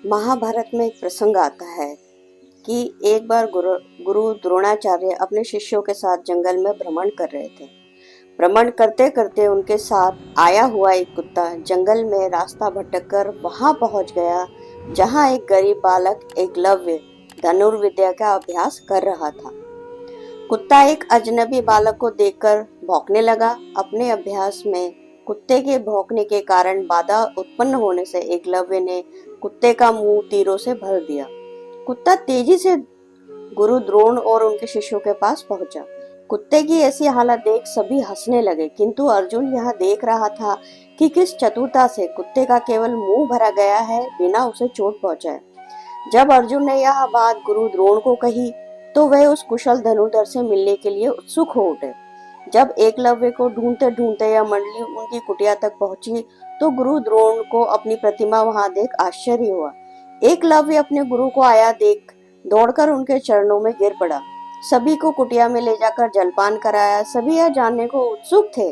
महाभारत में एक प्रसंग आता है कि एक बार गुरु द्रोणाचार्य अपने शिष्यों के साथ जंगल में भ्रमण कर रहे थे। भ्रमण करते करते उनके साथ आया हुआ एक कुत्ता जंगल में रास्ता भटककर वहां पहुंच गया जहां एक गरीब बालक एकलव्य धनुर्विद्या का अभ्यास कर रहा था। कुत्ता एक अजनबी बालक को देखकर भौंकने लगा। अपने अभ्यास में कुत्ते के भौंकने के कारण बाधा उत्पन्न होने से एकलव्य ने कुत्ते का मुंह तीरों से भर दिया। कुत्ता तेजी से गुरु द्रोण और उनके शिष्यों के पास पहुंचा। कुत्ते की ऐसी हालत देख सभी हंसने लगे, किंतु अर्जुन यह देख रहा था कि किस चतुरता से कुत्ते का केवल मुंह भरा गया है बिना उसे चोट पहुंचाए। जब अर्जुन ने यह बात गुरु द्रोण को कही तो वह उस कुशल धनुर्धर से मिलने के लिए उत्सुक हो उठे। जब एकलव्य को ढूंढते ढूंढते यह मंडली उनकी कुटिया तक पहुंची तो गुरु द्रोण को अपनी प्रतिमा वहां देख आश्चर्य हुआ। एकलव्य अपने गुरु को आया देख दौड़कर उनके चरणों में गिर पड़ा। सभी को कुटिया में ले जाकर जलपान कराया। सभी यह जानने को उत्सुक थे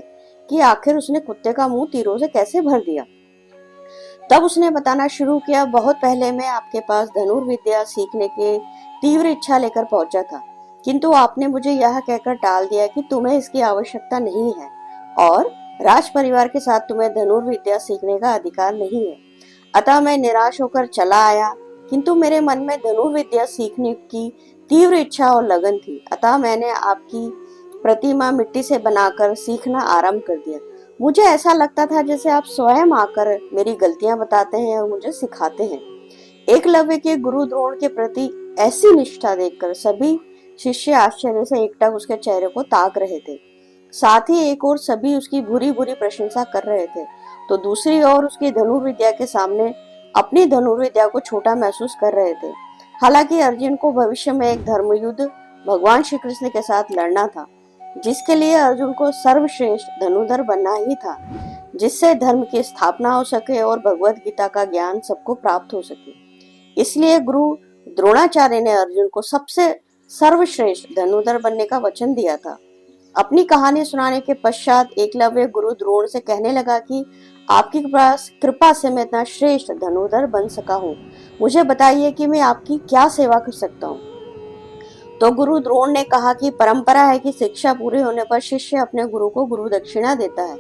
कि आखिर उसने कुत्ते का मुंह तीरों से कैसे भर दिया। तब उसने बताना शुरू किया, बहुत पहले मैं आपके पास धनुर्विद्या सीखने की तीव्र इच्छा लेकर पहुंचा था, किंतु आपने मुझे यह कहकर टाल दिया कि तुम्हें इसकी आवश्यकता नहीं है और राज परिवार के साथ तुम्हें धनुर्विद्या सीखने का अधिकार नहीं है। अतः मैं निराश होकर चला आया, किंतु मेरे मन में धनुर्विद्या सीखने की तीव्र इच्छा और लगन थी। अतः मैंने आपकी प्रतिमा मिट्टी से बनाकर सीखना आरंभ कर दिया। मुझे ऐसा लगता था जैसे आप स्वयं आकर मेरी गलतियां बताते हैं और मुझे सिखाते हैं। एकलव्य के गुरु द्रोण के प्रति ऐसी निष्ठा देखकर सभी शिष्य आश्चर्य से एकटक उसके चेहरे को ताक रहे थे। साथ ही एक ओर सभी उसकी बुरी बुरी प्रशंसा कर रहे थे तो दूसरी ओर उसकी धनुर्विद्या के सामने अपनी धनुर्विद्या को छोटा महसूस कर रहे थे। हालांकि अर्जुन को भविष्य में एक धर्मयुद्ध भगवान श्री कृष्ण के साथ लड़ना था, जिसके लिए अर्जुन को सर्वश्रेष्ठ धनुर्धर बनना ही था, जिससे धर्म की स्थापना हो सके और भगवत गीता का ज्ञान सबको प्राप्त हो सके। इसलिए गुरु द्रोणाचार्य ने अर्जुन को सबसे सर्वश्रेष्ठ धनुर्धर बनने का वचन दिया था। अपनी कहानी सुनाने के पश्चात एकलव्य गुरु द्रोण से कहने लगा कि आपकी कृपा से मैं इतना श्रेष्ठ धनुर्धर बन सका हूँ। मुझे बताइए कि मैं आपकी क्या सेवा कर सकता हूँ। तो गुरु द्रोण ने कहा कि परंपरा है कि शिक्षा पूरी होने पर शिष्य अपने गुरु को गुरु दक्षिणा देता है,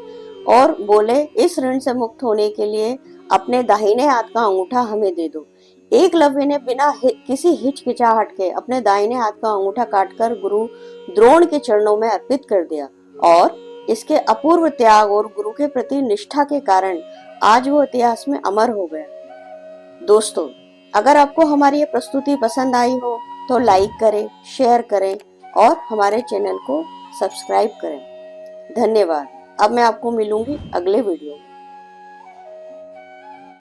और बोले इस ऋण से मुक्त होने के लिए अपने दाहिने हाथ का अंगूठा हमें दे दो। एकलव्य ने बिना किसी हिचकिचाहट के अपने दाहिने हाथ का अंगूठा काटकर गुरु द्रोण के चरणों में अर्पित कर दिया, और इसके अपूर्व त्याग और गुरु के प्रति निष्ठा के कारण आज वो इतिहास में अमर हो गया। दोस्तों, अगर आपको हमारी ये प्रस्तुति पसंद आई हो तो लाइक करें, शेयर करें और हमारे चैनल को सब्सक्राइब करें। धन्यवाद। अब मैं आपको मिलूंगी अगले वीडियो में।